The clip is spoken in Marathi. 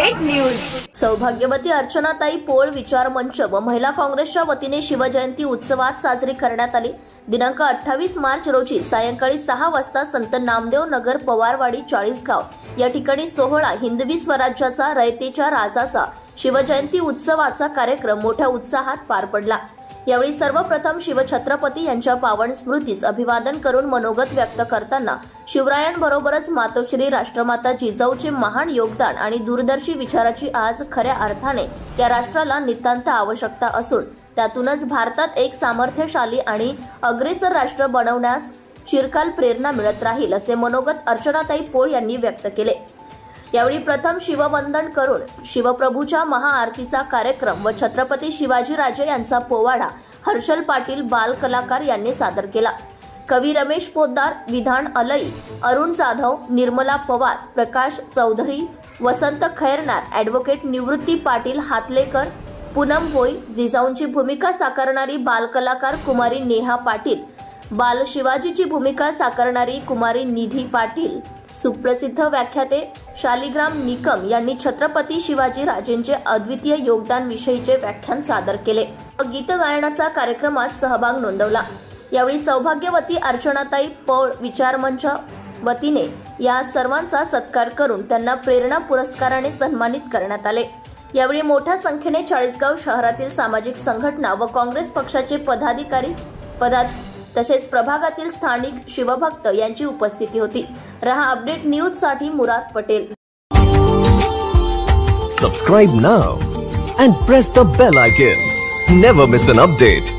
Update news. सौभाग्यवती अर्चनाताई पोळ विचार मंच व महिला काँग्रेसच्या वतीने शिवजयंती उत्सवात साजरी करण्यात आली। दिनांक 28 मार्च रोजी सायंकाळी 6 वाजता संत नामदेव नगर पवारवाडी 40 गाव या ठिकाणी सोहळा हिंदवी स्वराज्याचा रयतेच्या राजाचा शिवजयंती उत्सवाचा कार्यक्रम मोठ्या उत्साहात पार पडला। यावेळी सर्वप्रथम शिवछत्रपती यांच्या पावन स्मृतीस अभिवादन करून मनोगत व्यक्त करताना शिवरायांबरोबरच मातोश्री राष्ट्रमाता जिजाऊचे महान योगदान आणि दूरदर्शी विचाराची आज खऱ्या अर्थाने या राष्ट्राला नितांत आवश्यकता असून त्यातूनच भारतात एक सामर्थ्यशाली आणि अग्रेसर राष्ट्र बनवण्यास चिरकाल प्रेरणा मिळत राहील असे मनोगत अर्चनाताई पोळ यांनी व्यक्त केले। यावेळी प्रथम शिववंदन करून शिवप्रभूच्या महाआरतीचा कार्यक्रम व छत्रपती शिवाजीराजे यांचा पोवाडा हर्षल पाटील बाल कलाकार यांनी सादर केला। कवी रमेश पोद्दार, विधान अलई, अरुण जाधव, निर्मला पवार, प्रकाश चौधरी, वसंत खैरनार, ॲडव्होकेट निवृत्ती पाटील हातलेकर, पूनम भोई, जिजाऊंची भूमिका साकारणारी बाल कलाकार कुमारी नेहा पाटील, बाल शिवाजीची भूमिका साकारणारी कुमारी निधी पाटील, सुप्रसिद्ध व्याख्याते शालिग्राम निकम यांनी छत्रपती शिवाजी राजेंचे अद्वितीय योगदान विषयीचे व्याख्यान सादर केले व गीत गायनाचा कार्यक्रमात सहभाग नोंदवला। यावेळी सौभाग्यवती अर्चनाताई पोळ विचार मंच वतीने या सर्वांचा सत्कार करून त्यांना प्रेरणा पुरस्काराने सन्मानित करण्यात आले। यावेळी मोठ्या संख्येने 40गाव शहरातील सामाजिक संघटना व काँग्रेस पक्षाचे पदाधिकारी तसेच प्रभागातील स्थानिक शिवभक्त यांची उपस्थिती होती। रहा अपडेट न्यूज साठी मुराद Patel. Subscribe now and press the bell icon. Never miss an update.